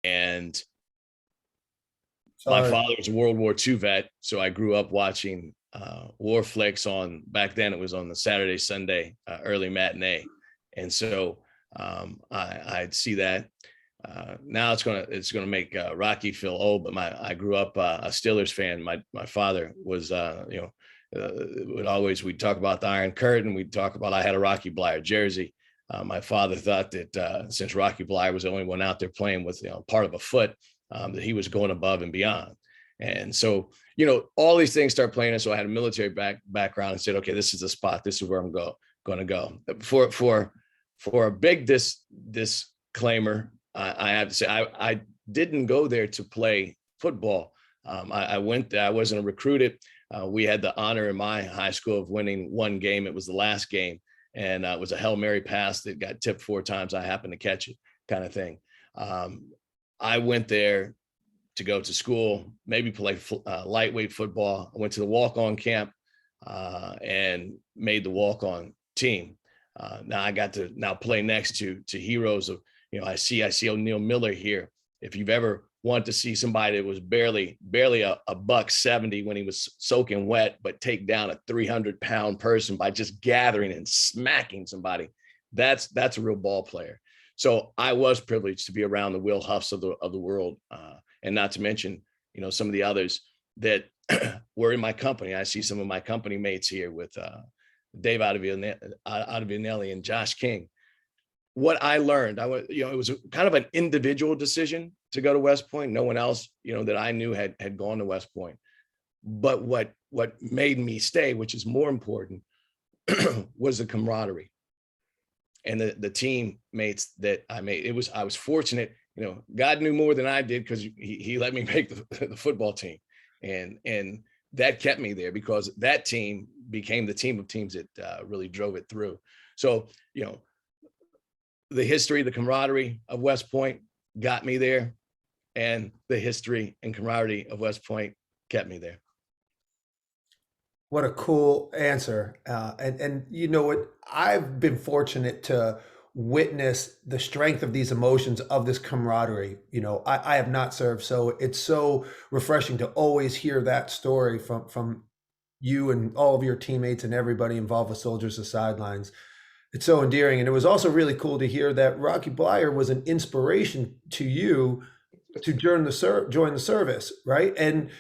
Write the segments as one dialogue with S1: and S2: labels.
S1: And my
S2: Sorry.
S1: father was a World War II vet, so I grew up watching war flicks on. Back then, it was on the Saturday, Sunday early matinee, and so I'd see that. Now it's gonna make Rocky feel old, but I grew up a Steelers fan. My father was would always, we'd talk about the Iron Curtain. We'd talk about, I had a Rocky Bleier jersey. My father thought that since Rocky Bleier was the only one out there playing with part of a foot, that he was going above and beyond. And so, all these things start playing. And so I had a military background and said, okay, this is the spot. This is where I'm going to go. For a big disclaimer, I have to say, I didn't go there to play football. I went there. I wasn't recruited. We had the honor in my high school of winning one game. It was the last game. And it was a Hail Mary pass that got tipped 4 times. I happened to catch it, kind of thing. I went there to go to school, maybe play lightweight football. I went to the walk-on camp and made the walk-on team. Now I got to play next to heroes of, I see O'Neal Miller here. If you've ever wanted to see somebody that was barely a $170 when he was soaking wet, but take down a 300-pound person by just gathering and smacking somebody, that's a real ball player. So I was privileged to be around the Will Huffs of the world, and not to mention, some of the others that were in my company. I see some of my company mates here with Dave Ottavianelli and Josh King. What I learned, it was kind of an individual decision to go to West Point. No one else, that I knew had gone to West Point. But what made me stay, which is more important, was the camaraderie and the teammates that I made. I was fortunate, God knew more than I did, because he let me make the football team. And that kept me there, because that team became the team of teams that really drove it through. So, the history, the camaraderie of West Point got me there, and the history and camaraderie of West Point kept me there.
S2: What a cool answer. And you know what? I've been fortunate to witness the strength of these emotions, of this camaraderie. I have not served, so it's so refreshing to always hear that story from you and all of your teammates and everybody involved with Soldiers of Sidelines. It's so endearing. And it was also really cool to hear that Rocky Bleier was an inspiration to you to join the service, right? And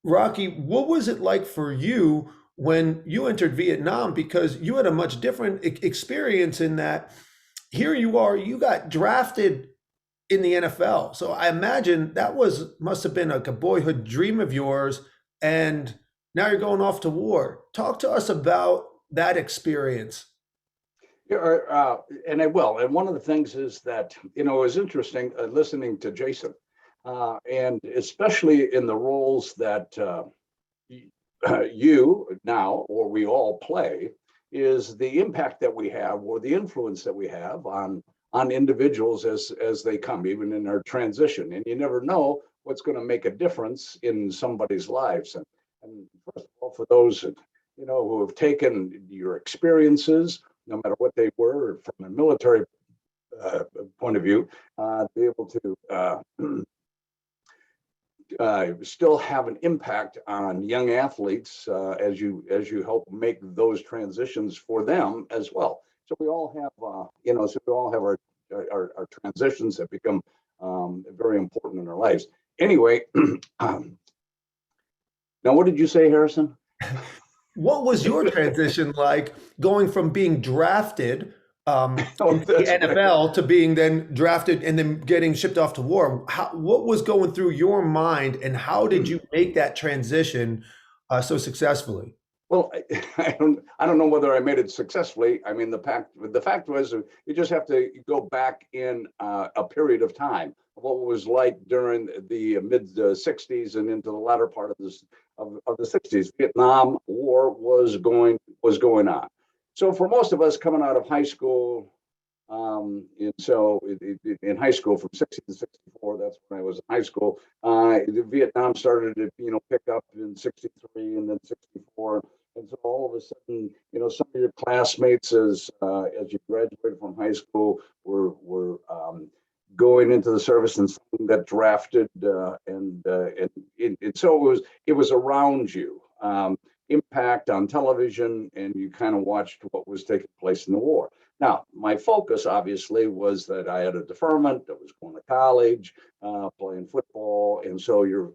S2: Rocky, what was it like for you when you entered Vietnam? Because you had a much different experience in that here you are, you got drafted in the NFL. So I imagine that must have been like a boyhood dream of yours. And now you're going off to war. Talk to us about that experience.
S3: Yeah, and I will. And one of the things is that, it was interesting listening to Jason, and especially in the roles that you now, or we all play, is the impact that we have, or the influence that we have on individuals as they come, even in our transition. And you never know what's going to make a difference in somebody's lives. And first of all, for those who have taken your experiences, no matter what they were, from a military point of view, to be able to still have an impact on young athletes as you help make those transitions for them as well. So we all have, our transitions that become very important in our lives. Anyway, now what did you say, Harrison?
S2: What was your transition like, going from being drafted into the
S3: That's
S2: NFL to being then drafted and then getting shipped off to war? What was going through your mind, and how did you make that transition so successfully?
S3: Well, I don't know whether I made it successfully. I mean, the fact was, you just have to go back in a period of time, what it was like during the mid '60s and into the latter part of the '60s. Vietnam War was going on. So for most of us coming out of high school, and so in high school from '60 to '64, that's when I was in high school. Vietnam started to pick up in '63 and then '64. And so all of a sudden, some of your classmates, as you graduated from high school, were going into the service and got drafted, and so it was around you, impact on television, and you kind of watched what was taking place in the war. Now, my focus obviously was that I had a deferment, I was going to college, playing football, and so you're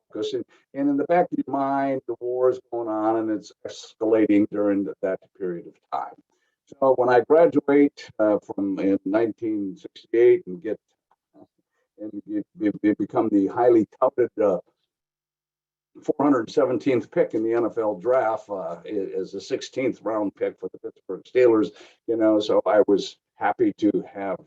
S3: focusing, and in the back of your mind, the war is going on and it's escalating during that period of time. So when I graduate from in 1968 and become the highly touted 417th pick in the NFL draft, as a 16th round pick for the Pittsburgh Steelers, so I was happy to have,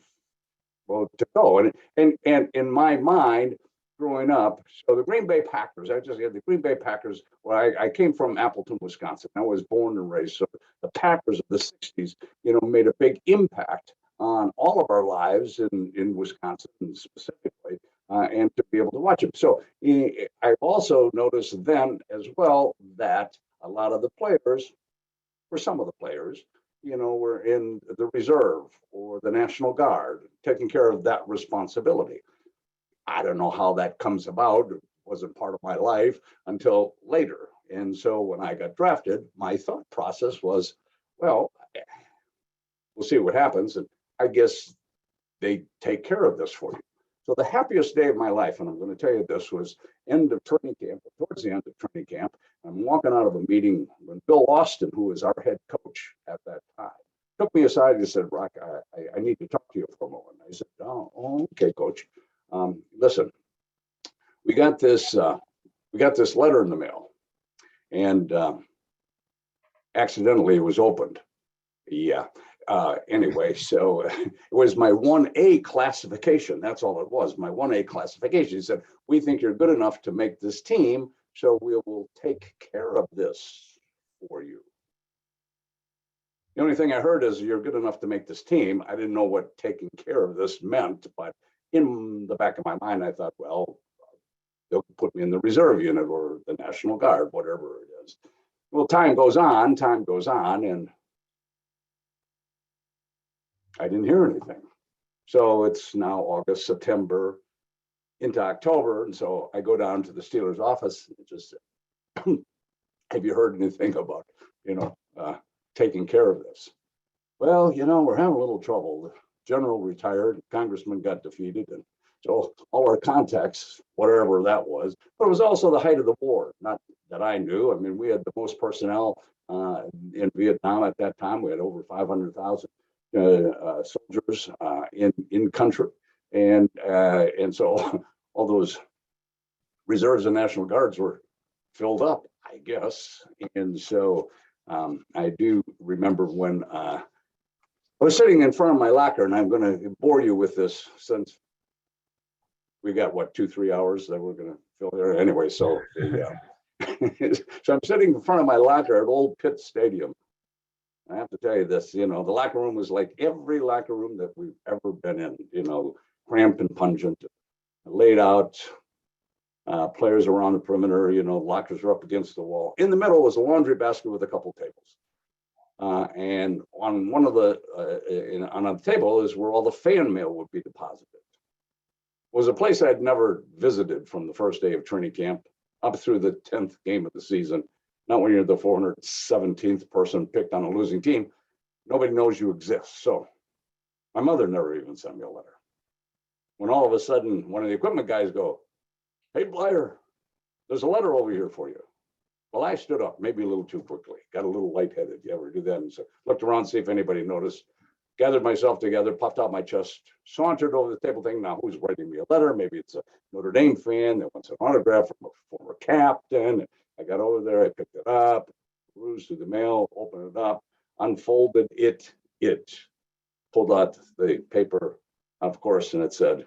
S3: well, to go. And in my mind, growing up, so the Green Bay Packers, I just had the Green Bay Packers. Well, I came from Appleton, Wisconsin. I was born and raised. So the Packers of the 60s, made a big impact on all of our lives in Wisconsin specifically, and to be able to watch them. So I also noticed then as well that a lot of the players, or some of the players, were in the reserve or the National Guard, taking care of that responsibility. I don't know how that comes about. It wasn't part of my life until later. And so when I got drafted, my thought process was, well, we'll see what happens. And I guess they take care of this for you. So the happiest day of my life, and I'm going to tell you this, was end of training camp, towards the end of training camp. I'm walking out of a meeting when Bill Austin, who was our head coach at that time, took me aside and said, Rock, I need to talk to you for a moment. I said, oh, okay, coach. Listen, we got this letter in the mail, and accidentally it was opened. Yeah. Anyway, so it was my 1A classification. That's all it was, my 1A classification. He said, we think you're good enough to make this team, so we will take care of this for you. The only thing I heard is you're good enough to make this team. I didn't know what taking care of this meant, but in the back of my mind, I thought, well, they'll put me in the reserve unit or the National Guard, whatever it is. Well, time goes on, and I didn't hear anything. So it's now August, September, into October. And so I go down to the Steelers office and just say, have you heard anything about, taking care of this? Well, we're having a little trouble. The general retired, congressman got defeated. And so all our contacts, whatever that was, but it was also the height of the war. Not that I knew. I mean, we had the most personnel in Vietnam at that time. We had over 500,000 soldiers in country, and so all those reserves and National Guards were filled up, I guess. And so I do remember when I was sitting in front of my locker, and I'm going to bore you with this since we got 2-3 hours that we're going to fill there anyway. So so I'm sitting in front of my locker at Old Pitt Stadium. I have to tell you this, the locker room was like every locker room that we've ever been in, cramped and pungent, laid out, players around the perimeter, lockers were up against the wall. In the middle was a laundry basket with a couple tables. And on one of the, on a table is where all the fan mail would be deposited. It was a place I'd never visited from the first day of training camp up through the 10th game of the season. Not when you're the 417th person picked on a losing team. Nobody knows you exist. So my mother never even sent me a letter. When all of a sudden, one of the equipment guys go, hey, Bleier, there's a letter over here for you. Well, I stood up, maybe a little too quickly, got a little lightheaded. You ever do that? And so looked around, see if anybody noticed, gathered myself together, puffed out my chest, sauntered over the table thinking, now who's writing me a letter? Maybe it's a Notre Dame fan that wants an autograph from a former captain. I got over there, I picked it up, perused through the mail, opened it up, unfolded it, pulled out the paper, of course, and it said,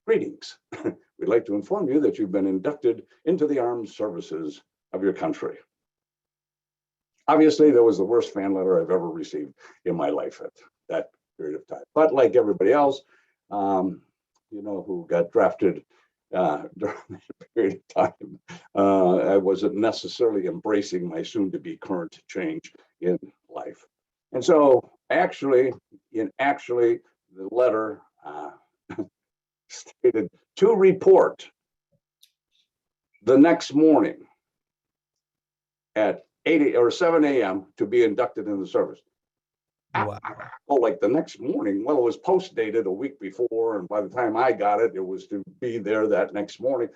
S3: greetings. We'd like to inform you that you've been inducted into the armed services of your country. Obviously, that was the worst fan letter I've ever received in my life at that period of time. But like everybody else, who got drafted during that period of time, I wasn't necessarily embracing my soon-to-be current change in life. And so actually, the letter stated to report the next morning at 8 or 7 a.m. to be inducted in the service.
S2: Wow.
S3: Oh, like the next morning? Well, it was post dated a week before, and by the time I got it, it was to be there that next morning.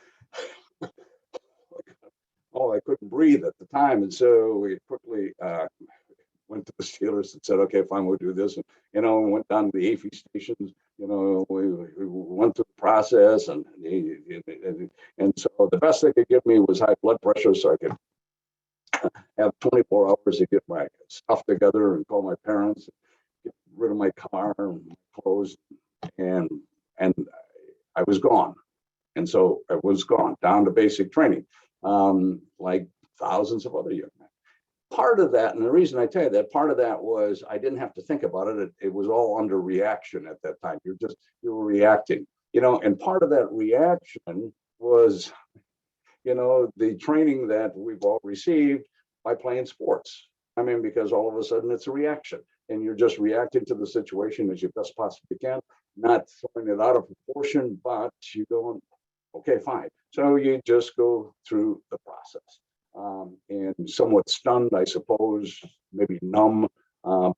S3: Oh, I couldn't breathe at the time, and so we quickly went to the Steelers and said, "Okay, fine, we'll do this." And went down to the AFI stations. We went through the process, and so the best they could give me was high blood pressure, so I could have 24 hours to get my stuff together and call my parents, get rid of my car and my clothes, and I was gone. And so I was gone down to basic training, like thousands of other young men. Part of that, and the reason I tell you that, part of that was I didn't have to think about it. It was all under reaction at that time. You were reacting, and part of that reaction was, the training that we've all received by playing sports. I mean, because all of a sudden it's a reaction, and you're just reacting to the situation as you best possibly can, not throwing it out of proportion, but you go, okay, fine. So you just go through the process, and somewhat stunned, I suppose, maybe numb,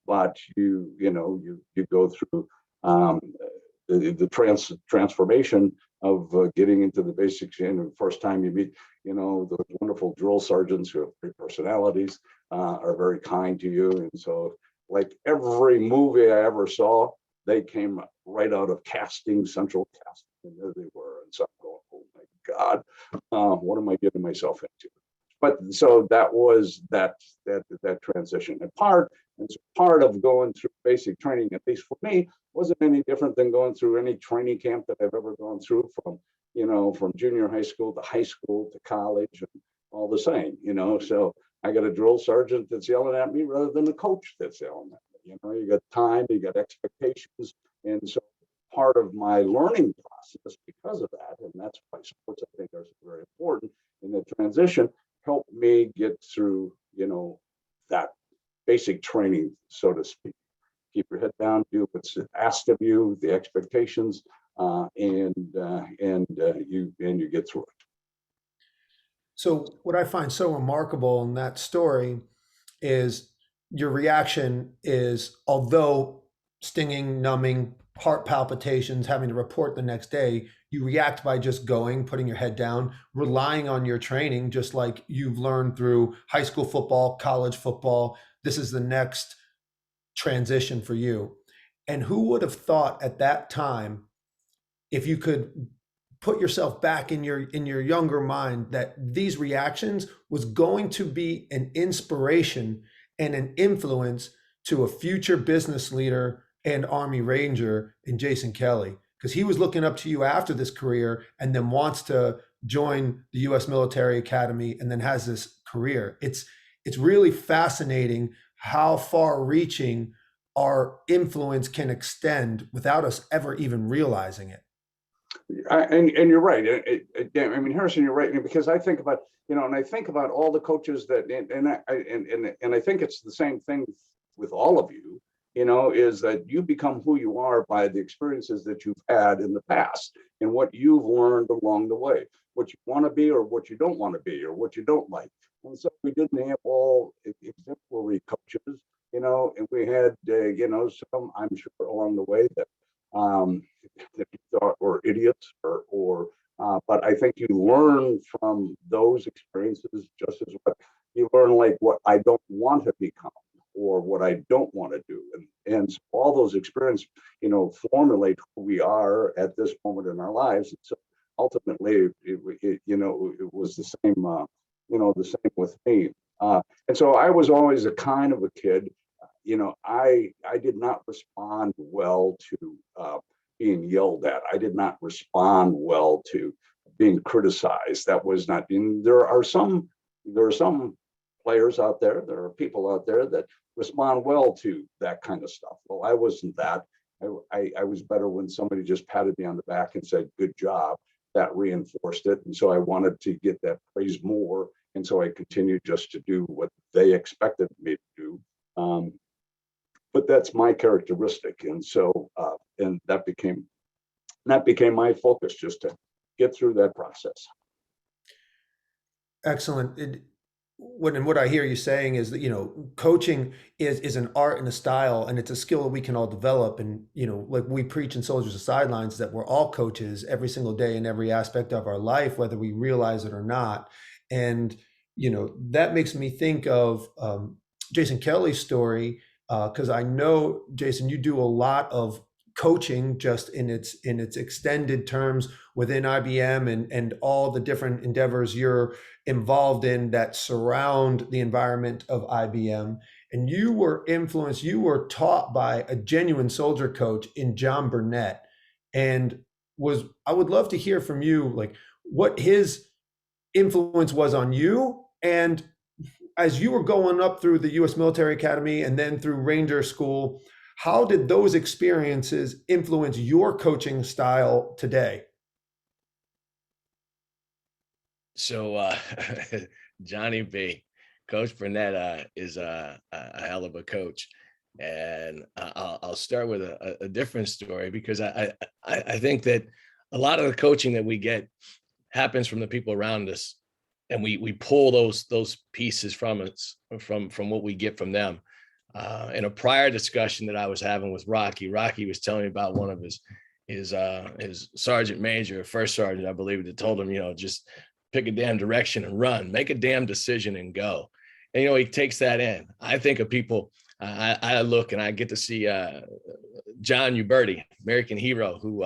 S3: but you go through the transformation of getting into the basics. And the first time you meet, those wonderful drill sergeants who have great personalities, are very kind to you. And so, like every movie I ever saw, they came right out of casting, central casting, and there they were. And so I'm going, oh my God, what am I getting myself into? But so that was that transition. And part of going through basic training, at least for me, wasn't any different than going through any training camp that I've ever gone through, from junior high school to high school to college, and all the same. So I got a drill sergeant that's yelling at me rather than a coach that's yelling at me. You got time, you got expectations, and so part of my learning process, because of that, and that's why sports, I think, are very important in the transition, helped me get through, that basic training, so to speak. Keep your head down, do what's asked of you, the expectations, and you get through it.
S2: So what I find so remarkable in that story is your reaction is, although stinging, numbing, heart palpitations, having to report the next day, you react by just going, putting your head down, relying on your training, just like you've learned through high school football, college football. This is the next transition for you. And who would have thought at that time, if you could put yourself back in your younger mind, that these reactions was going to be an inspiration and an influence to a future business leader and Army Ranger in Jason Kelley, because he was looking up to you after this career and then wants to join the U.S. Military Academy and then has this career. It's really fascinating how far-reaching our influence can extend without us ever even realizing it.
S3: And you're right. I mean, Harrison, you're right, because I think about, and I think about all the coaches that, and I think it's the same thing with all of you, is that you become who you are by the experiences that you've had in the past and what you've learned along the way, what you want to be or what you don't want to be or what you don't like. And so we didn't have all exemplary coaches, and we had, some, I'm sure, along the way that you thought were idiots, but I think you learn from those experiences just as what you learn, like what I don't want to become or what I don't want to do. And so all those experiences, formulate who we are at this moment in our lives. And so ultimately, it was the same, the same with me. And so I was always a kind of a kid, I did not respond well to being yelled at. I did not respond well to being criticized. That was not. There are some players out there. There are people out there that respond well to that kind of stuff. Well, I wasn't that. I was better when somebody just patted me on the back and said, "Good job." That reinforced it, and so I wanted to get that praise more, and so I continued just to do what they expected me to do. But that's my characteristic, and so and that became And that became my focus, just to get through that process.
S2: Excellent. What I hear you saying is that, coaching is an art and a style, and it's a skill that we can all develop. And, like we preach in Soldiers of Sidelines, that we're all coaches every single day in every aspect of our life, whether we realize it or not. And, that makes me think of Jason Kelley's story, because I know, Jason, you do a lot of coaching just in its extended terms within IBM, and all the different endeavors you're involved in that surround the environment of IBM. And you were influenced, you were taught by a genuine soldier coach in John Burnett. And I would love to hear from you, like, what his influence was on you. And as you were going up through the U.S. Military Academy and then through Ranger School, how did those experiences influence your coaching style today?
S1: So Johnny B, Coach Burnett is a hell of a coach. And I'll start with a different story, because I think that a lot of the coaching that we get happens from the people around us, and we pull those pieces from us, from what we get from them. In a prior discussion that I was having with Rocky was telling me about one of his sergeant major, first sergeant, I believe, that told him, just pick a damn direction and run, make a damn decision and go. And, he takes that in. I think of people, I look and I get to see John Uberti, American hero, who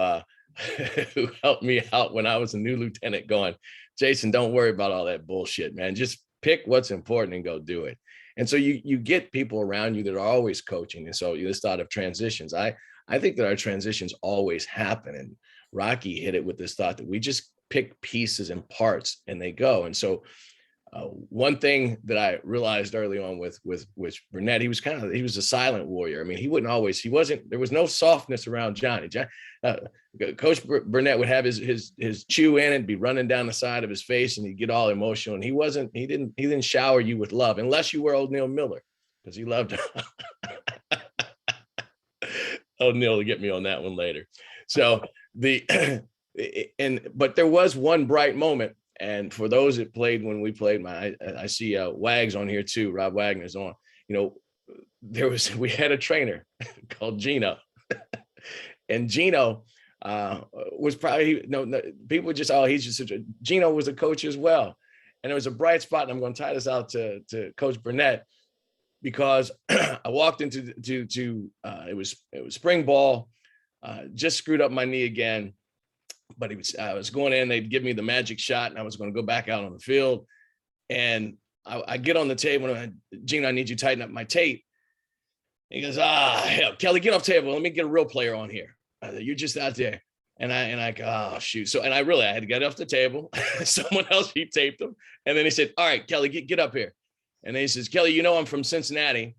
S1: who helped me out when I was a new lieutenant, going, Jason, don't worry about all that bullshit, man. Just pick what's important and go do it. And so you get people around you that are always coaching. And so this thought of transitions, I think that our transitions always happen. And Rocky hit it with this thought that we just pick pieces and parts and they go. And so one thing that I realized early on with Burnett, he was a silent warrior. I mean, there was no softness around Johnny. Coach Burnett would have his chew in and be running down the side of his face, and he'd get all emotional. And he didn't shower you with love, unless you were O'Neill Miller, because he loved O'Neill to get me on that one later. So but there was one bright moment. And for those that played when we played, I see Wags on here too. Rob Wagner's on. We had a trainer called Gino, and Gino was probably people just Gino was a coach as well. And there was a bright spot, and I'm going to tie this out to Coach Burnett, because I walked into it was spring ball, just screwed up my knee again. But I was going in, they'd give me the magic shot, and I was going to go back out on the field. And I get on the table, and Gene, I need you to tighten up my tape. He goes, hell, Kelley, get off the table. Let me get a real player on here. You're just out there. And I go, oh, shoot. So, and I had to get off the table. Someone else, he taped him. And then he said, all right, Kelley, get up here. And then he says, Kelley, I'm from Cincinnati.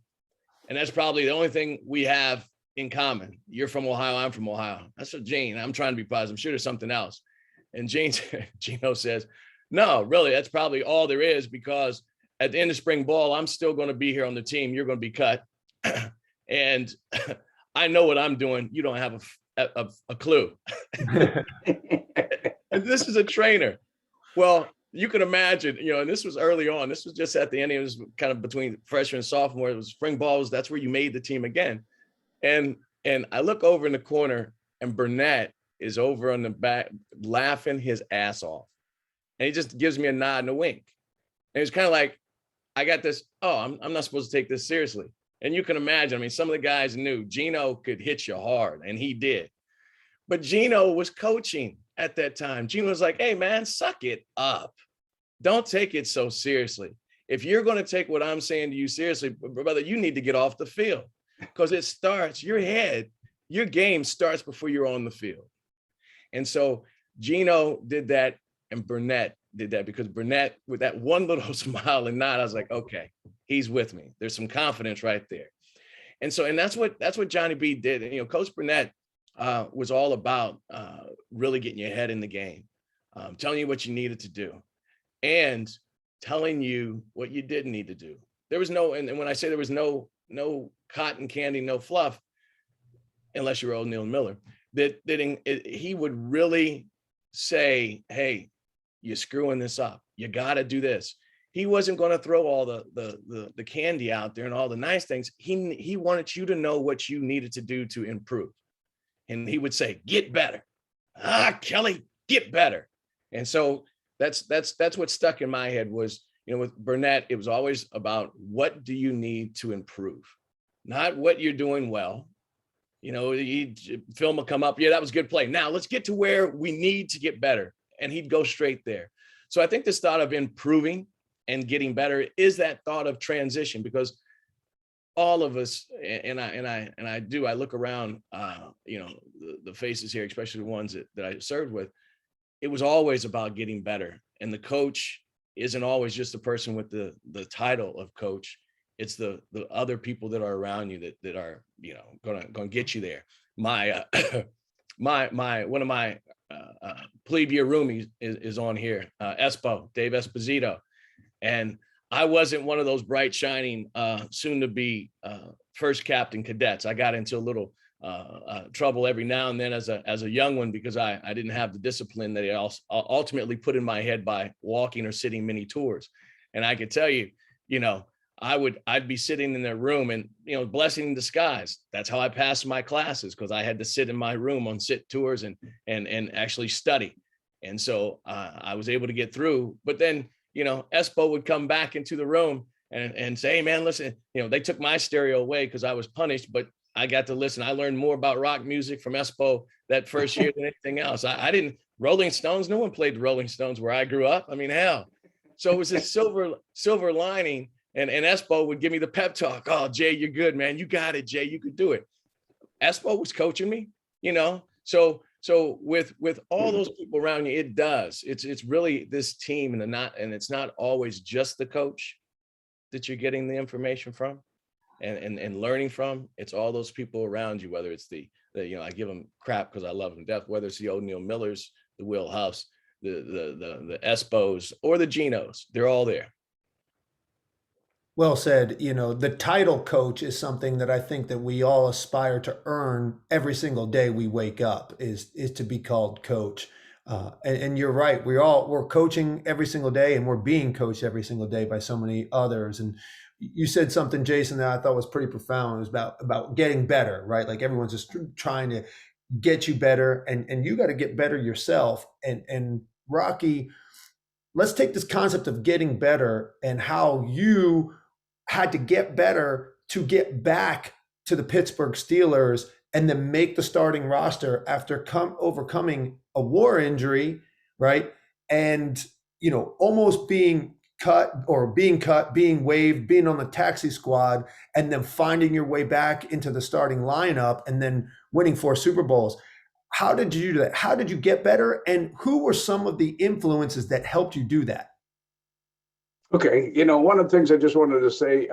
S1: And that's probably the only thing we have in common. You're from Ohio, I'm from Ohio. That's what Gene, I'm trying to be positive. I'm sure there's something else. And Gino says, no, really, that's probably all there is, because at the end of spring ball, I'm still going to be here on the team. You're going to be cut. And I know what I'm doing. You don't have a clue. And this is a trainer. Well, you can imagine, and this was early on. This was just at the end. It was kind of between freshman and sophomore. It was spring balls. That's where you made the team again. And I look over in the corner, and Burnett is over on the back laughing his ass off. And he just gives me a nod and a wink. And it's kind of like, I got this. Oh, I'm not supposed to take this seriously. And you can imagine, I mean, some of the guys knew Gino could hit you hard, and he did. But Gino was coaching at that time. Gino was like, hey, man, suck it up. Don't take it so seriously. If you're going to take what I'm saying to you seriously, brother, you need to get off the field, because it starts, your game starts before you're on the field. And so Gino did that, and Burnett did that, because Burnett, with that one little smile and nod, I was like, okay, he's with me. There's some confidence right there. And so, and that's what Johnny B did. And, Coach Burnett was all about really getting your head in the game, telling you what you needed to do, and telling you what you didn't need to do. There was no, and when I say there was no cotton candy, no fluff, unless you're O'Neill Miller, he would really say, hey, you're screwing this up. You got to do this. He wasn't going to throw all the candy out there and all the nice things. He wanted you to know what you needed to do to improve. And he would say, get better. Kelley, get better. And so that's what stuck in my head was, with Burnett, it was always about what do you need to improve, not what you're doing well. Film will come up. Yeah, that was a good play. Now let's get to where we need to get better. And he'd go straight there. So I think this thought of improving and getting better is that thought of transition, because all of us, and I look around, the faces here, especially the ones that I served with, it was always about getting better. And the coach isn't always just the person with the title of coach. It's the other people that are around you that are, gonna get you there. My one of my plebe year roomies is on here, Dave Esposito. And I wasn't one of those bright, shining, soon to be first captain cadets. I got into a little trouble every now and then as a young one, because I didn't have the discipline that he ultimately put in my head by walking or sitting many tours. And I could tell you, I'd be sitting in their room and, blessing in disguise. That's how I passed my classes, because I had to sit in my room on sit tours and actually study. And so I was able to get through. But then, Espo would come back into the room and say, hey, man, listen, they took my stereo away because I was punished, but I got to listen. I learned more about rock music from Espo that first year than anything else. I didn't, Rolling Stones, no one played the Rolling Stones where I grew up. I mean, hell. So it was this silver lining. And Espo would give me the pep talk. Oh, Jay, you're good, man. You got it, Jay. You could do it. Espo was coaching me, So with all those people around you, it does. It's really this team, and it's not always just the coach that you're getting the information from and learning from. It's all those people around you, whether it's the I give them crap because I love them to death, whether it's the O'Neal Millers, the Will Huffs, the Espos, or the Genos, they're all there.
S2: Well said. The title coach is something that I think that we all aspire to earn every single day we wake up, is to be called coach. And you're right. We're coaching every single day, and we're being coached every single day by so many others. And you said something, Jason, that I thought was pretty profound. It was about getting better, right? Like everyone's just trying to get you better, and you got to get better yourself. And Rocky, let's take this concept of getting better and how you had to get better to get back to the Pittsburgh Steelers and then make the starting roster after overcoming a war injury, right? And, almost being cut, being waived, being on the taxi squad, and then finding your way back into the starting lineup and then winning 4 Super Bowls. How did you do that? How did you get better? And who were some of the influences that helped you do that?
S3: Okay, one of the things I just wanted to say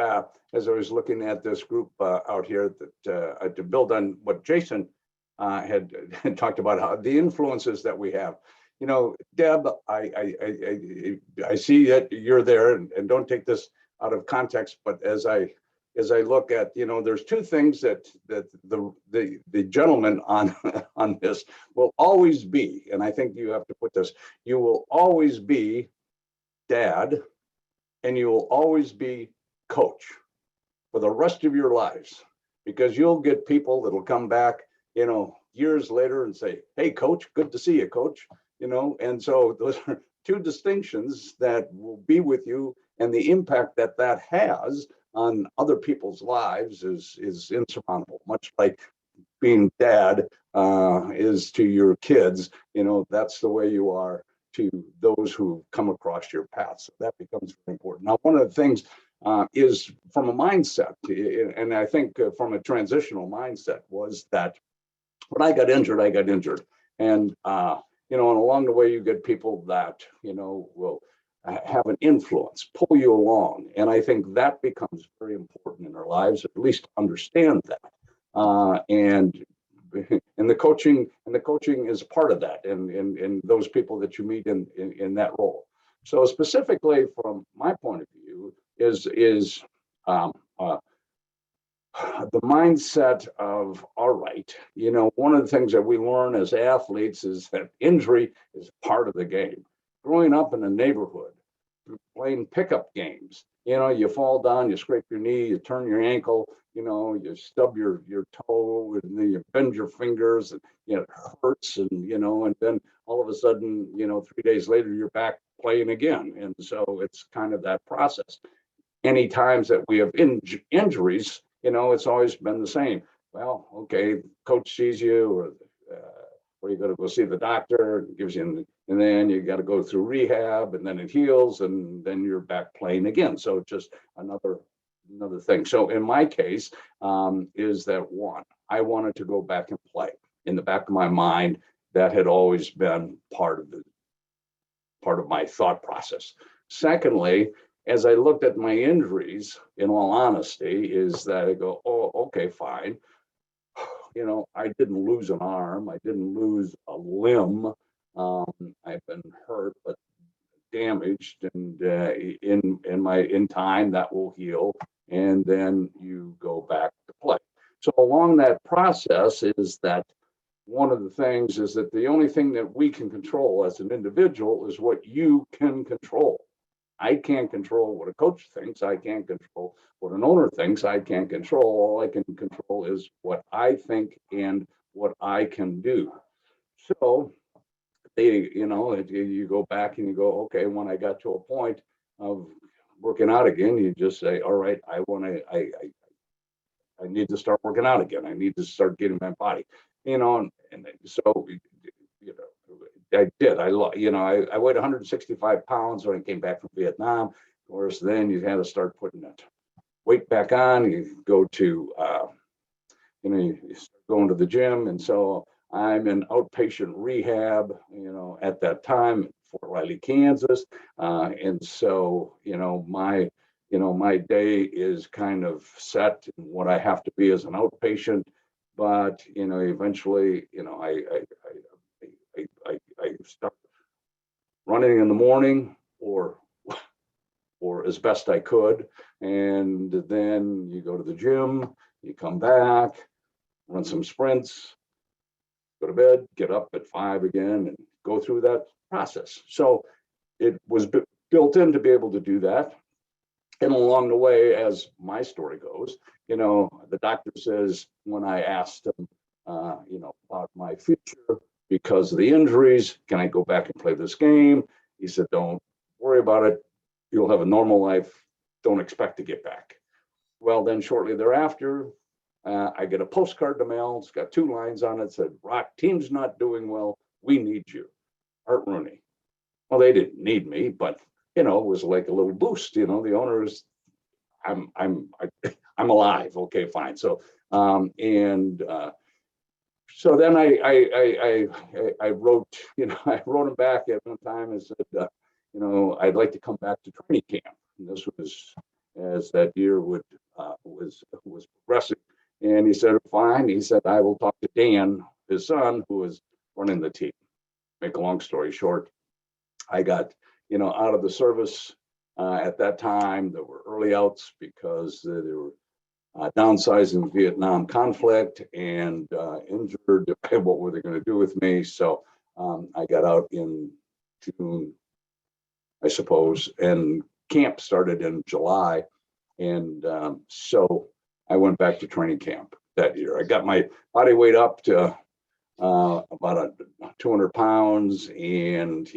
S3: as I was looking at this group out here, that to build on what Jason had talked about, how the influences that we have. Deb, I see that you're there, and don't take this out of context, but as I look at, there's 2 things that the gentleman on this will always be, and I think you have to put this, you will always be dad, and you will always be coach for the rest of your lives, because you'll get people that'll come back, years later and say, hey, coach, good to see you, coach, and so those are 2 distinctions that will be with you, and the impact that has on other people's lives is insurmountable, much like being dad is to your kids. That's the way you are to those who come across your path. So that becomes very important. Now, one of the things is from a mindset, and I think from a transitional mindset, was that when I got injured, and and along the way you get people that will have an influence, pull you along, and I think that becomes very important in our lives, at least to understand that, and the coaching is part of that, and those people that you meet in that role. So specifically from my point of view is the mindset of, all right, one of the things that we learn as athletes is that injury is part of the game. Growing up in a neighborhood, playing pickup games, you fall down, you scrape your knee, you turn your ankle, you stub your toe, and then you bend your fingers, and it hurts, and and then all of a sudden, 3 days later, you're back playing again. And so it's kind of that process. Any times that we have injuries, it's always been the same. Well, okay, coach sees you, or you got to go see the doctor, gives you, and then you got to go through rehab, and then it heals, and then you're back playing again. So just another thing. So in my case, is that one, I wanted to go back and play. In the back of my mind, that had always been part of my thought process. Secondly, as I looked at my injuries, in all honesty, is that I go, oh, okay, fine. I didn't lose an arm. I didn't lose a limb. I've been hurt, but damaged, and in time that will heal, and then you go back to play. So along that process is that one of the things is that the only thing that we can control as an individual is what you can control. I can't control what a coach thinks. I can't control what an owner thinks. I can't control. All I can control is what I think and what I can do. So you go back and you go, okay, when I got to a point of working out again, you just say, all right, I need to start working out again. I need to start getting my body, and so, I did. I weighed 165 pounds when I came back from Vietnam. Of course, then you had to start putting that weight back on. You go to, you start going to the gym. And so I'm in outpatient rehab, at that time in Fort Riley, Kansas. And so, my day is kind of set in what I have to be as an outpatient. But, eventually, I start running in the morning, or as best I could. And then you go to the gym, you come back, run some sprints, go to bed, get up at 5 again, and go through that process. So it was built in to be able to do that. And along the way, as my story goes, the doctor says, when I asked him, about my future, because of the injuries, can I go back and play this game? He said, don't worry about it. You'll have a normal life. Don't expect to get back. Well, then shortly thereafter, I get a postcard in the mail. It's got 2 lines on it. Said, Rock, team's not doing well. We need you. Art Rooney. Well, they didn't need me, but, it was like a little boost. The owners, I'm alive. Okay, fine. So, so then I wrote, I wrote him back at one time and said, I'd like to come back to training camp. And this was as that year was progressing. And he said, fine. He said, I will talk to Dan, his son, who was running the team. Make a long story short, I got, out of the service at that time. There were early outs because they were downsizing the Vietnam conflict, and injured. What were they going to do with me? So I got out in June, I suppose, and camp started in July. And so I went back to training camp that year. I got my body weight up to about 200 pounds, and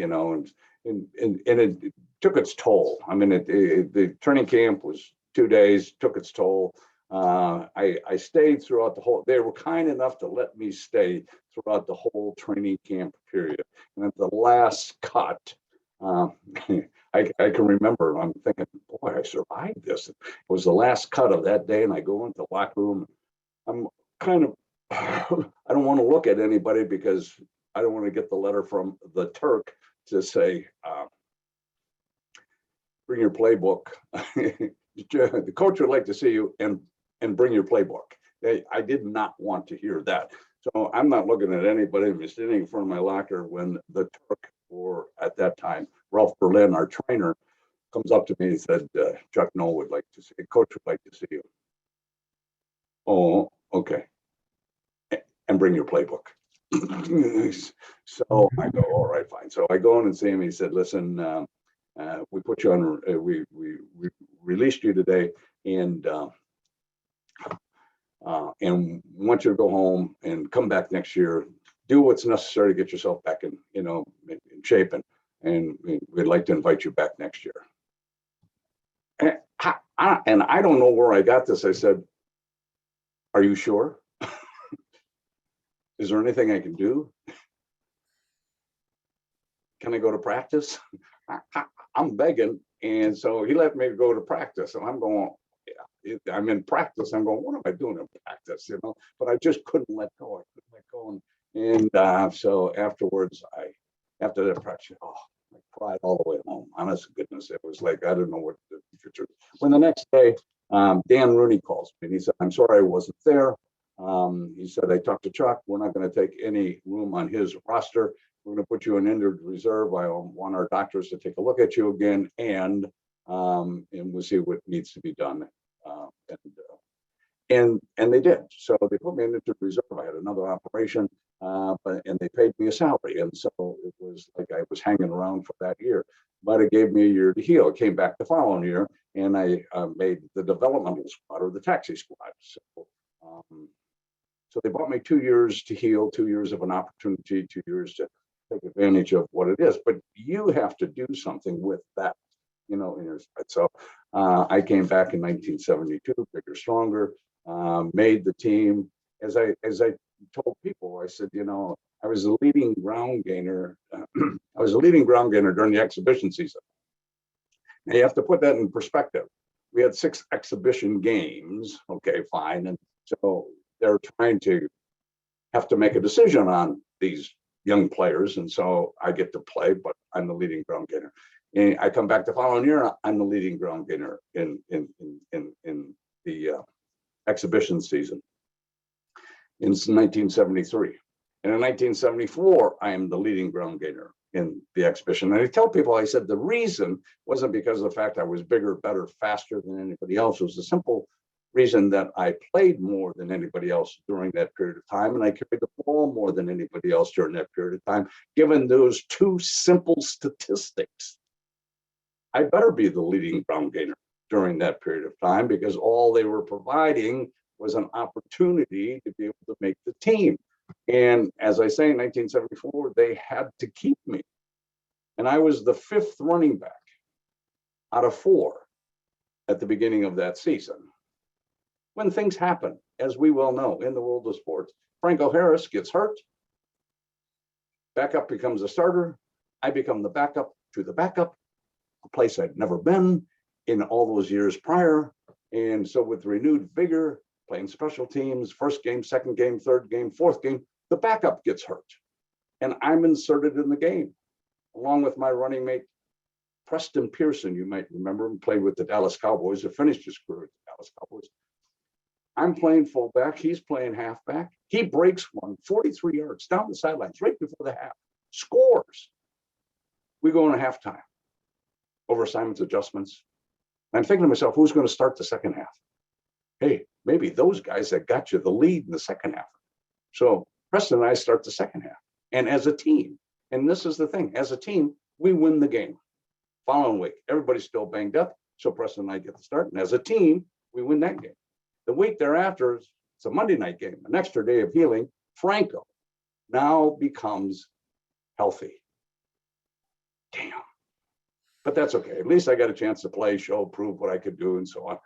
S3: it took its toll. I mean, the training camp was 2 days, took its toll. I stayed throughout the whole. They were kind enough to let me stay throughout the whole training camp period. And at the last cut, I can remember. I'm thinking, boy, I survived this. It was the last cut of that day, and I go into the locker room. I'm kind of. I don't want to look at anybody because I don't want to get the letter from the Turk to say, bring your playbook. The coach would like to see you and bring your playbook. I did not want to hear that. So I'm not looking at anybody. I'm sitting in front of my locker when the Turk, or at that time, Ralph Berlin, our trainer, comes up to me and said, Chuck Noll would like to see, coach would like to see you. Oh, okay. And bring your playbook. So I go, all right, fine. So I go in and see him. He said, listen, we put you on, we released you today, and want you to go home and come back next year, do what's necessary to get yourself back in, in shape, and we'd like to invite you back next year. And I don't know where I got this. I said, are you sure? Is there anything I can do? Can I go to practice? I'm begging. And so he let me go to practice, and I'm going, yeah, I'm in practice. I'm going, what am I doing in practice? But I just couldn't let go. I couldn't let go. And so afterwards, after that practice, I cried all the way home. Honest to goodness, it was like, I don't know what the future. When the next day, Dan Rooney calls me and he said, I'm sorry I wasn't there. He said, I talked to Chuck. We're not going to take any room on his roster. We're going to put you in injured reserve. I want our doctors to take a look at you again, and we'll see what needs to be done. And they did. So they put me in injured reserve. I had another operation, and they paid me a salary. And so it was like I was hanging around for that year. But it gave me a year to heal. I came back the following year, and I made the developmental squad, or the taxi squad. So they bought me 2 years to heal, 2 years of an opportunity, 2 years to take advantage of what it is. But you have to do something with that, in your side. So I came back in 1972, bigger, stronger, made the team. As I told people, I said, I was the leading ground gainer. I was the leading ground gainer during the exhibition season. Now you have to put that in perspective. We had 6 exhibition games. Okay, fine. And so they're trying to have to make a decision on these young players. And so I get to play, but I'm the leading ground gainer. And I come back the following year, I'm the leading ground gainer in the exhibition season in 1973. And in 1974, I am the leading ground gainer in the exhibition. And I tell people, I said, the reason wasn't because of the fact I was bigger, better, faster than anybody else. It was the simple reason that I played more than anybody else during that period of time, and I carried the ball more than anybody else during that period of time. Given those 2 simple statistics, I better be the leading ground gainer during that period of time, because all they were providing was an opportunity to be able to make the team. And as I say, in 1974, they had to keep me. And I was the 5th running back out of 4 at the beginning of that season. When things happen, as we well know in the world of sports, Franco Harris gets hurt. Backup becomes a starter. I become the backup to the backup, a place I'd never been in all those years prior. And so with renewed vigor, playing special teams, first game, second game, third game, fourth game, the backup gets hurt. And I'm inserted in the game, along with my running mate, Preston Pearson. You might remember him, played with the Dallas Cowboys, or finished his career with the Dallas Cowboys. I'm playing fullback, he's playing halfback. He breaks one 43 yards down the sidelines right before the half, scores. We go into halftime, over assignments, adjustments. I'm thinking to myself, who's going to start the second half? Hey, maybe those guys that got you the lead in the second half. So Preston and I start the second half. And as a team, and this is the thing, as a team, we win the game. Following week, everybody's still banged up, so Preston and I get the start. And as a team, we win that game. The week thereafter, it's a Monday night game, an extra day of healing. Franco now becomes healthy. Damn. But that's okay. At least I got a chance to play, show, prove what I could do, and so on.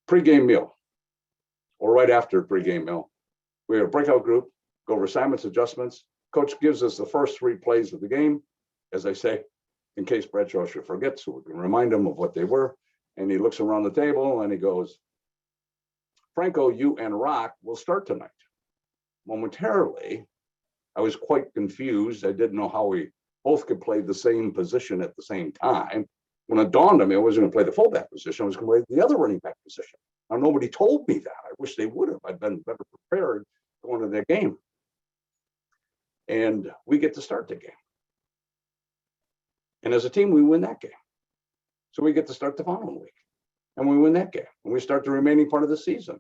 S3: Pre-game meal, or right after pre-game meal, we have a breakout group, go over assignments, adjustments. Coach gives us the first 3 plays of the game, as I say, in case Bradshaw should forget, so we can remind him of what they were. And he looks around the table and he goes, Franco, you and Rock will start tonight. Momentarily, I was quite confused. I didn't know how we both could play the same position at the same time. When it dawned on me, I wasn't going to play the fullback position. I was going to play the other running back position. Now, nobody told me that. I wish they would have. I'd been better prepared going to that game. And we get to start the game. And as a team, we win that game. So we get to start the following week. And we win that game. And we start the remaining part of the season.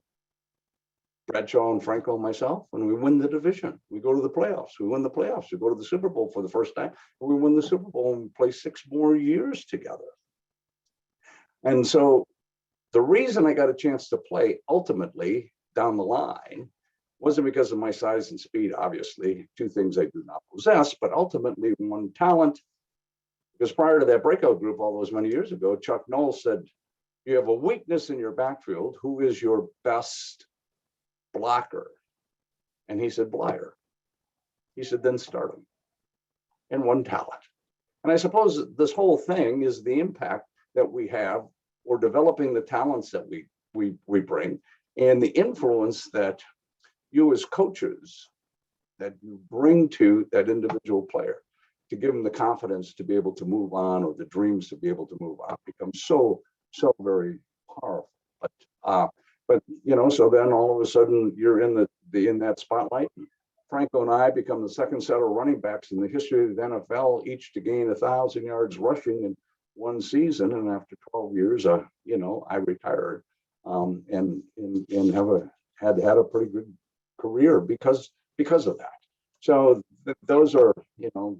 S3: Bradshaw and Franco and myself, and we win the division. We go to the playoffs. We win the playoffs. We go to the Super Bowl for the first time. And we win the Super Bowl and play 6 more years together. And so the reason I got a chance to play ultimately down the line wasn't because of my size and speed, obviously, 2 things I do not possess, but ultimately one, talent. Because prior to that breakout group all those many years ago, Chuck Noll said, you have a weakness in your backfield. Who is your best blocker? And he said, Bleier. He said, then start him. And one, talent. And I suppose this whole thing is the impact that we have, or developing the talents that we bring, and the influence that you as coaches, that you bring to that individual player to give them the confidence to be able to move on, or the dreams to be able to move on, becomes so very powerful. But you know, so then all of a sudden you're in in that spotlight. Franco and I become the second set of running backs in the history of the NFL, each to gain 1,000 yards rushing in one season. And after 12 years, you know, I retired and had a pretty good career because of that. So those are, you know,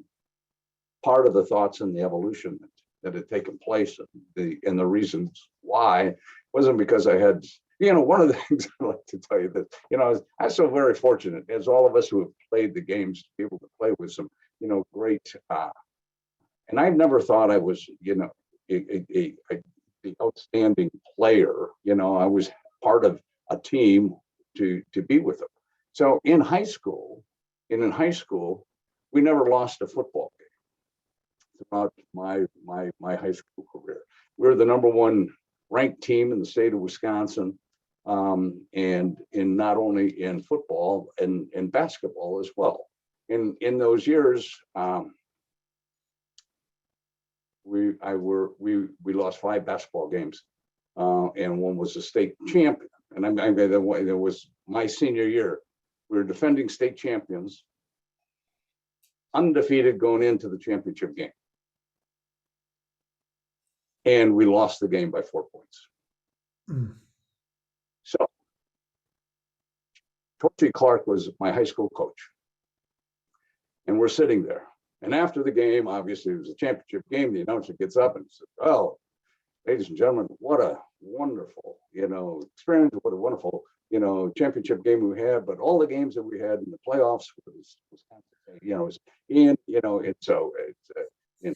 S3: part of the thoughts and the evolution that had taken place, and the reasons why wasn't because I had, you know, one of the things I like to tell you that, you know, I'm so very fortunate, as all of us who have played the games, to be able to play with some, you know, great, and I've never thought I was, you know, a outstanding player. You know, I was part of a team to be with them. So in high school, we never lost a football game throughout my high school career. We were the #1 ranked team in the state of Wisconsin, and in not only in football and basketball as well. In those years, we lost 5 basketball games, and one was a state champion. And it was my senior year. We were defending state champions, undefeated going into the championship game. And we lost the game by 4 points. So Torchy Clark was my high school coach. And we're sitting there. And after the game, obviously it was a championship game, the announcer gets up and says, well, ladies and gentlemen, what a wonderful, you know, experience, what a wonderful, you know, championship game we had, but all the games that we had in the playoffs was you know, you know, and so it's in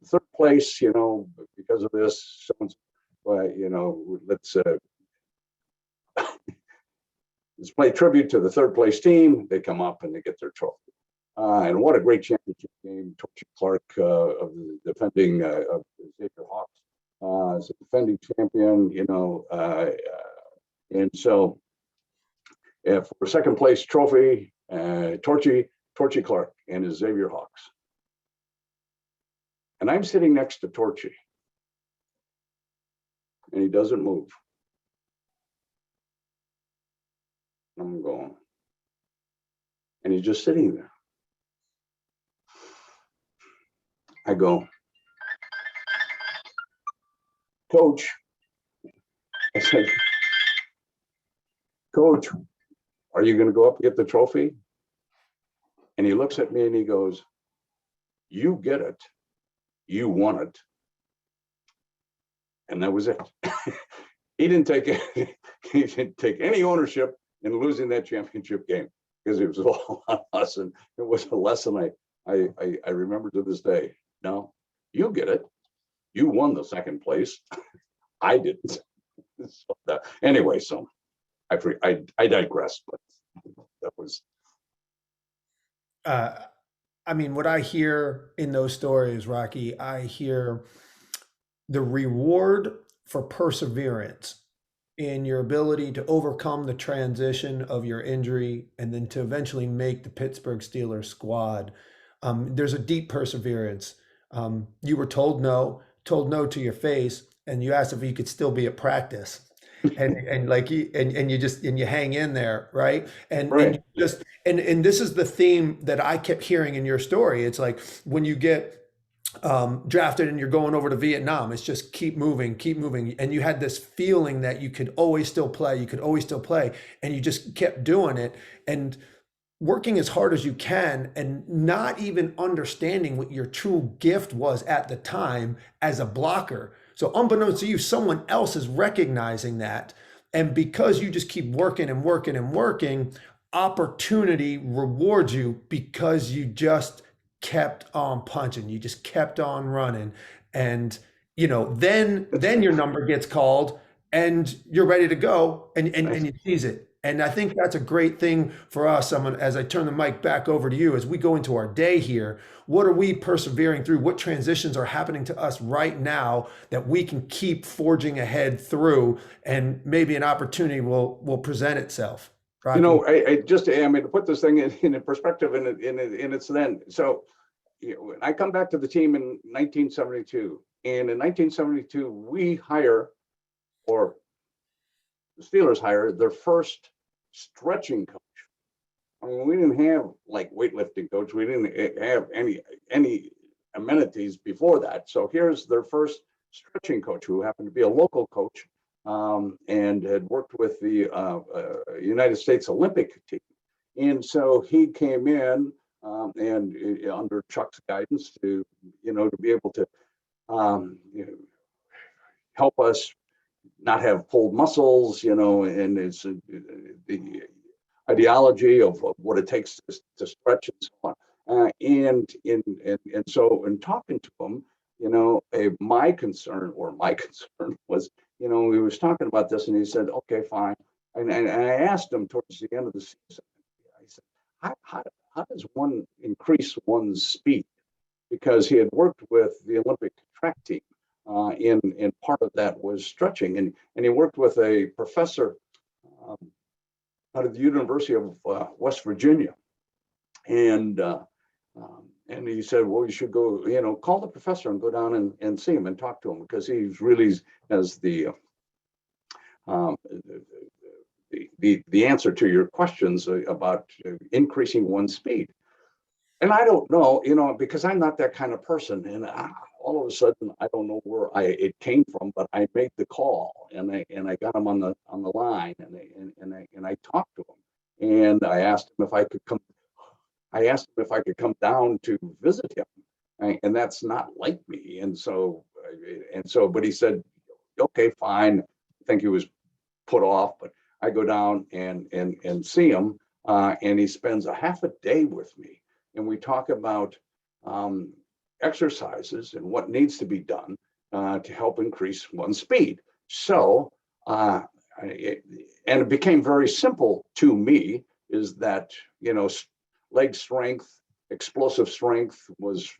S3: third place, you know, because of this, you know, let's play tribute to the third place team. They come up and they get their trophy. And what a great championship game. Torchy Clark of the defending of Xavier Hawks as a defending champion, you know, and so for second place trophy, Torchy Clark and his Xavier Hawks. And I'm sitting next to Torchy, and he doesn't move. I'm going, and he's just sitting there. I go, Coach, I said, Coach, are you going to go up and get the trophy? And he looks at me and he goes, you get it. You won it. And that was it. He didn't take any ownership in losing that championship game, because it was all on us. And it was a lesson I remember to this day. No, you get it. You won the second place. I didn't. So anyway, so I digress, but that was.
S2: I mean, what I hear in those stories, Rocky, I hear the reward for perseverance in your ability to overcome the transition of your injury and then to eventually make the Pittsburgh Steelers squad. There's a deep perseverance. You were told no to your face, and you asked if you could still be at practice. And like you hang in there, right? And this is the theme that I kept hearing in your story. It's like when you get drafted and you're going over to Vietnam. It's just keep moving, keep moving. And you had this feeling that you could always still play, you could always still play. And you just kept doing it and working as hard as you can and not even understanding what your true gift was at the time as a blocker. So unbeknownst to you, someone else is recognizing that. And because you just keep working and working and working, opportunity rewards you because you just kept on punching. You just kept on running. And then your number gets called and you're ready to go and you seize it. And I think that's a great thing for us. As I turn the mic back over to you, as we go into our day here, what are we persevering through? What transitions are happening to us right now that we can keep forging ahead through, and maybe an opportunity will present itself?
S3: You
S2: Rocky?
S3: know, I mean, to put this thing in perspective, in its then. So, I come back to the team in 1972, and in 1972 we hire, or the Steelers hire, their first stretching coach. I mean, we didn't have like weightlifting coach. We didn't have any amenities before that. So here's their first stretching coach, who happened to be a local coach, and had worked with the United States Olympic team. And so he came in, and under Chuck's guidance to be able to help us not have pulled muscles, and it's the ideology of what it takes to stretch and so on. And so in talking to him, my concern was, he was talking about this, and he said, okay, fine. And I asked him towards the end of the season, I said, how does one increase one's speed? Because he had worked with the Olympic track team, and part of that was stretching. And he worked with a professor out of the University of West Virginia. And he said, well, you should go, call the professor and go down and see him and talk to him, because he's really has the answer to your questions about increasing one's speed. And I don't know, because I'm not that kind of person. And all of a sudden, I don't know where it came from, but I made the call, and I got him on the line, and I talked to him, and I asked him if I could come. I asked him if I could come down to visit him, and that's not like me. And so, but he said, okay, fine. I think he was put off, but I go down and see him, and he spends a half a day with me. And we talk about exercises and what needs to be done to help increase one's speed. So, and it became very simple to me, is that, leg strength, explosive strength was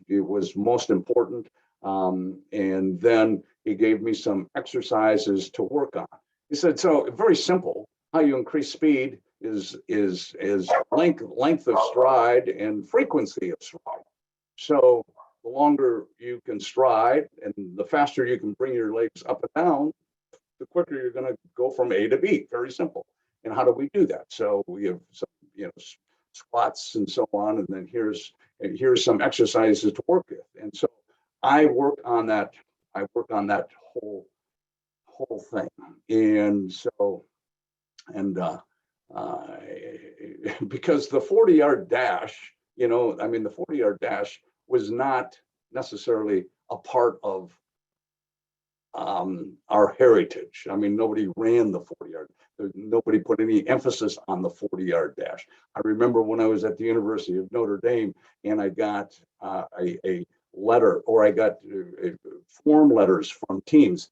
S3: most important. And then he gave me some exercises to work on. He said, so very simple, how you increase speed is length of stride and frequency of stride. So the longer you can stride and the faster you can bring your legs up and down, the quicker you're going to go from A to B. Very simple. And how do we do that? So we have some, squats and so on, and then here's some exercises to work with. And so I work on that. I work on that whole thing. And so, because the 40-yard dash, the 40-yard dash was not necessarily a part of our heritage. I mean, nobody ran the 40-yard. Nobody put any emphasis on the 40-yard dash. I remember when I was at the University of Notre Dame, and I got a letter, or I got form letters from teams,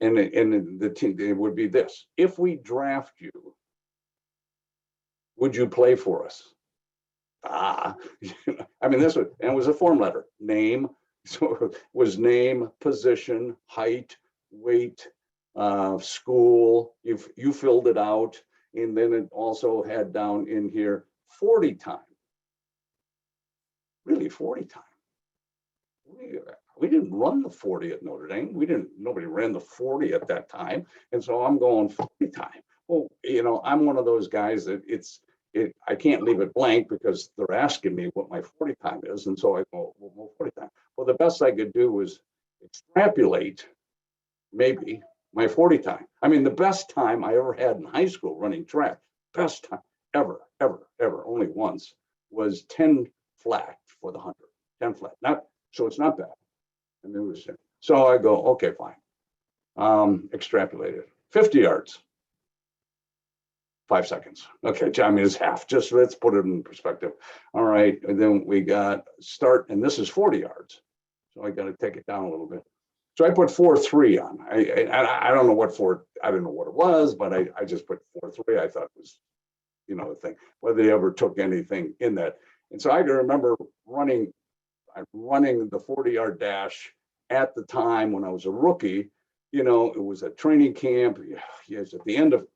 S3: and the team, it would be this: if we draft you, would you play for us? I mean, and it was a form letter. Name, so it was name, position, height, weight, school. You filled it out, and then it also had down in here 40 time. Really, 40 time. We didn't run the 40 at Notre Dame. Nobody ran the 40 at that time, and so I'm going 40 time. Well, I'm one of those guys that I can't leave it blank, because they're asking me what my 40 time is. And so I go, well, 40 time. Well, the best I could do was extrapolate maybe my 40 time. I mean, the best time I ever had in high school running track, best time ever, only once, was 10 flat for the 100. 10 flat. Not so it's not bad. I mean, it was so I go, okay, fine. Extrapolated 50 yards, 5 seconds. Okay, I mean, it's half. Just let's put it in perspective. All right, and then we got start, and this is 40 yards. So I got to take it down a little bit. So I put 4.3 on. I don't know what I don't know what it was, but I just put 4.3. I thought it was, the thing. Whether they ever took anything in that. And so I can remember running the 40-yard dash at the time when I was a rookie. It was a training camp. Yes, at the end of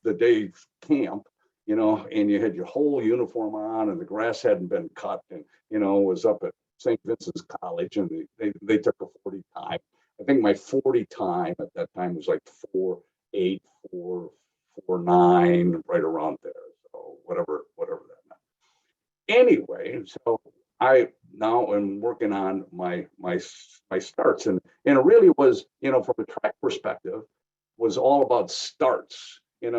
S3: the day camp, and you had your whole uniform on, and the grass hadn't been cut, and it was up at St. Vincent's College, and they took a 40 time. I think my 40 time at that time was like 4.8, 4.9, right around there. So whatever that meant. Anyway, so I now am working on my starts, and it really was, from a track perspective, was all about starts. And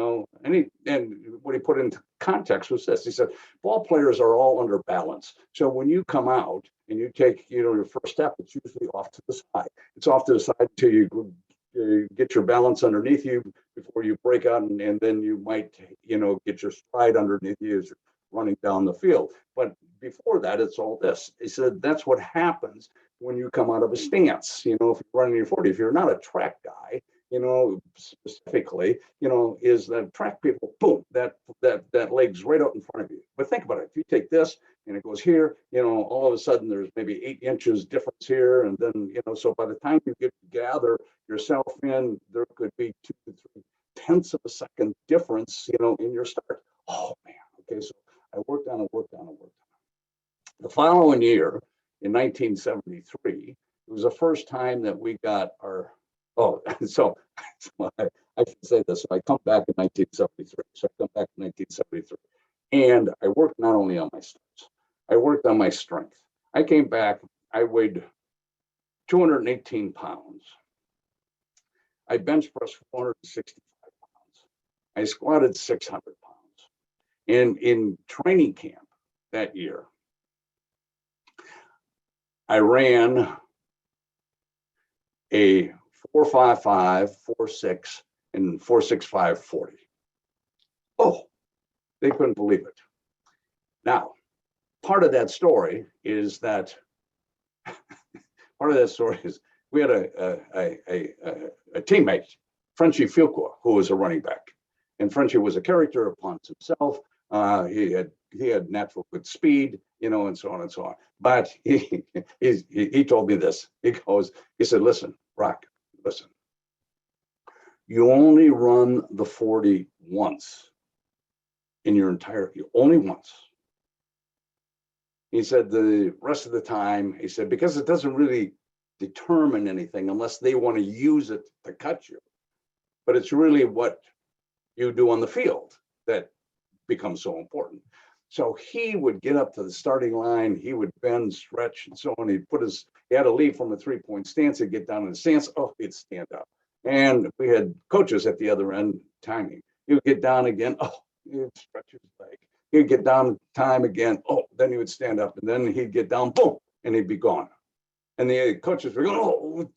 S3: what he put into context was this. He said, ball players are all under balance. So when you come out and you take, your first step, it's usually off to the side. It's off to the side until you get your balance underneath you before you break out, and then you might, get your stride underneath you as you're running down the field. But before that, it's all this. He said, that's what happens when you come out of a stance. If you're running your 40, if you're not a track guy, specifically, is that track people, boom, that leg's right out in front of you. But think about it. If you take this and it goes here, all of a sudden there's maybe 8 inches difference here. And then, so by the time you get to gather yourself in, there could be 2 to 3 tenths of a second difference, in your start. Oh, man. Okay. So I worked on it. The following year, in 1973, it was the first time that we got our so I should say this. So I come back in 1973. So I come back in 1973. And I worked not only on my starts, I worked on my strength. I came back, I weighed 218 pounds. I bench pressed 465 pounds. I squatted 600 pounds. And in training camp that year, I ran a 4.55, 4.6, and 4.65 40. Oh, they couldn't believe it. Now, part of that story is we had a teammate, Frenchie Fuqua, who was a running back, and Frenchie was a character upon himself. He had natural good speed, and so on and so on. But he told me this. He said, listen, Rock, listen, you only run the 40 once in your entire, only once. He said the rest of the time, he said, because it doesn't really determine anything unless they want to use it to cut you. But it's really what you do on the field that becomes so important. So he would get up to the starting line, he would bend, stretch, and so on. He had to leave from a 3-point stance, he'd get down in the stance, he'd stand up. And we had coaches at the other end timing. He would get down again, he'd stretch his leg. He'd get down time again, then he would stand up, and then he'd get down, boom, and he'd be gone. And the coaches were going,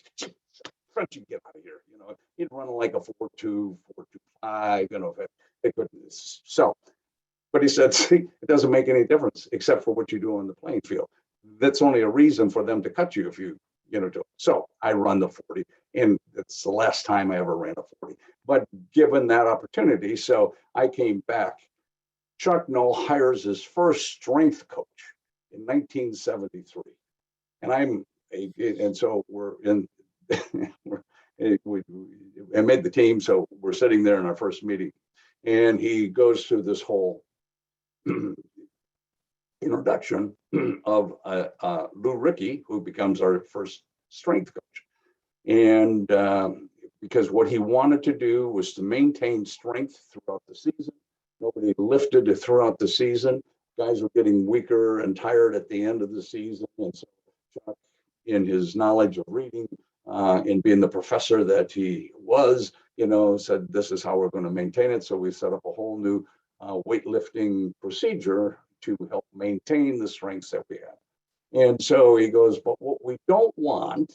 S3: Frenchie, get out of here. He'd run like a 4.2, 4.25, if they couldn't. So, but he said, see, it doesn't make any difference except for what you do on the playing field. That's only a reason for them to cut you if you do it. So I run the 40, and it's the last time I ever ran a 40. But given that opportunity, so I came back. Chuck Noll hires his first strength coach in 1973, and so we're in. I made the team, so we're sitting there in our first meeting, and he goes through this whole introduction of Lou Ricky, who becomes our first strength coach. And because what he wanted to do was to maintain strength throughout the season. Nobody lifted throughout the season. Guys were getting weaker and tired at the end of the season. And so in his knowledge of reading, and being the professor that he was, said, this is how we're going to maintain it. So we set up a whole new weightlifting procedure to help maintain the strengths that we have. And so he goes, but what we don't want,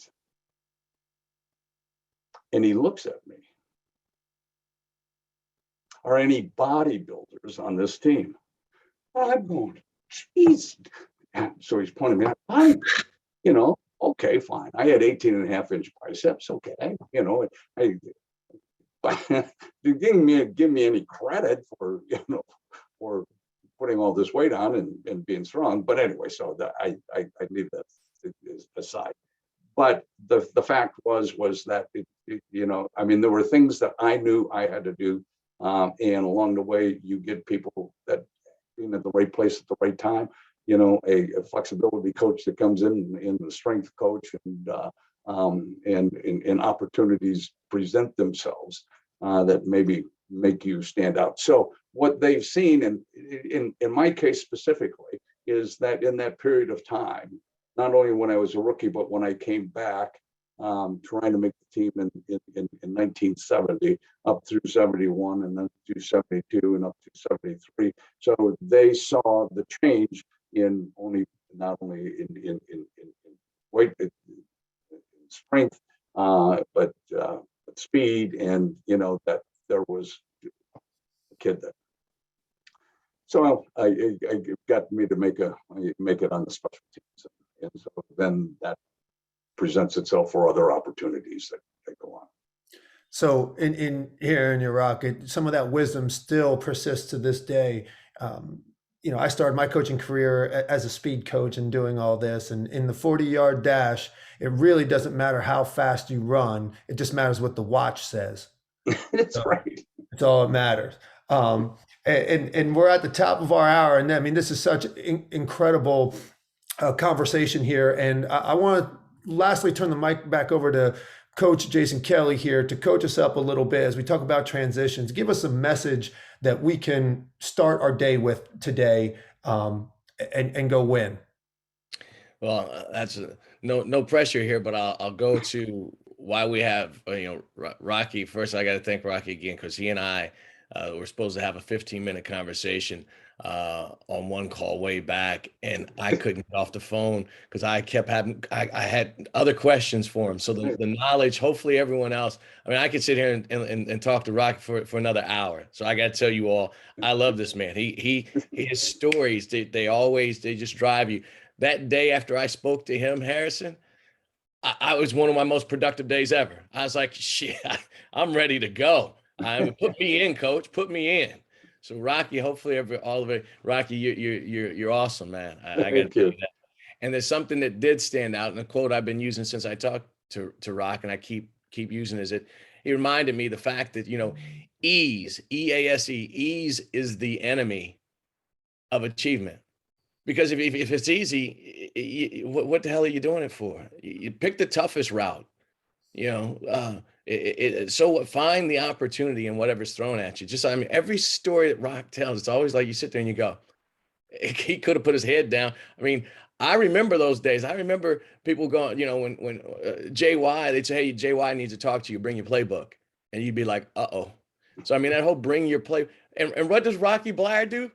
S3: and he looks at me, are any bodybuilders on this team. Well, I'm going, geez. So he's pointing me out, okay, fine. I had 18.5-inch biceps. Okay. You give me any credit for, for putting all this weight on and being strong. But anyway, so I leave that aside. But the fact was that, there were things that I knew I had to do. And along the way, you get people that being at the right place at the right time, a flexibility coach that comes in the strength coach, and opportunities present themselves that maybe make you stand out. So what they've seen, and in my case specifically, is that in that period of time, not only when I was a rookie, but when I came back, trying to make the team in 1970 up through 71, and then through 72 and up to 73. So they saw the change in not only in weight, in strength, but speed, and that there was a kid that. So I got me to make it on the special teams, and so then that presents itself for other opportunities that go on.
S2: So in here in Iraq, some of that wisdom still persists to this day. I started my coaching career as a speed coach and doing all this. And in the 40-yard dash, it really doesn't matter how fast you run. It just matters what the watch says.
S3: That's right.
S2: It's all that matters. And we're at the top of our hour. And I mean, this is such incredible conversation here. And I want to lastly turn the mic back over to Coach Jason Kelley here to coach us up a little bit as we talk about transitions. Give us a message that we can start our day with today, and go win.
S1: Well, that's no pressure here, but I'll go to why we have Rocky. First, I got to thank Rocky again, because he and I were supposed to have a 15-minute conversation on one call way back, and I couldn't get off the phone because I kept having I had other questions for him. So the knowledge, hopefully everyone else, I could sit here and talk to Rocky for another hour. So I got to tell you all, I love this man. His stories, they just drive you. That day after I spoke to him, Harrison, I was one of my most productive days ever. I was like, shit, I'm ready to go. Put me in, coach, put me in. So Rocky, hopefully all of it, Rocky, you're awesome, man. I got to tell you that. And there's something that did stand out, and a quote I've been using since I talked to Rock, and I keep using, is it. He reminded me the fact that ease, EASE, ease is the enemy of achievement. Because if it's easy, what the hell are you doing it for? You pick the toughest route. So find the opportunity in whatever's thrown at you. Every story that Rock tells, it's always like you sit there and you go, he could have put his head down. I remember those days. I remember people going, when JY, they'd say, hey, JY needs to talk to you, bring your playbook. And you'd be like, uh-oh. So, that whole bring your play. And what does Rocky Bleier do?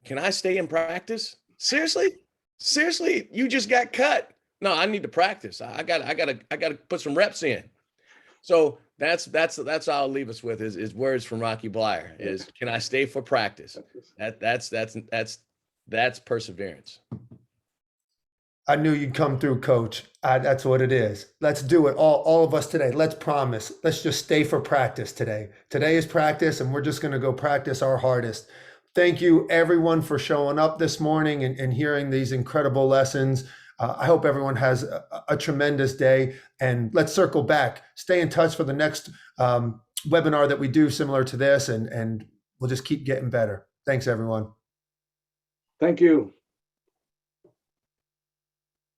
S1: Can I stay in practice? Seriously, you just got cut. No, I need to practice. I got to put some reps in. So that's all I'll leave us with is words from Rocky Bleier is, can I stay for practice? That's perseverance.
S2: I knew you'd come through, Coach. That's what it is. Let's do it. All of us today. Let's promise. Let's just stay for practice today. Today is practice, and we're just going to go practice our hardest. Thank you, everyone, for showing up this morning and hearing these incredible lessons. I hope everyone has a tremendous day, and let's circle back. Stay in touch for the next webinar that we do similar to this, and we'll just keep getting better. Thanks, everyone.
S3: Thank you.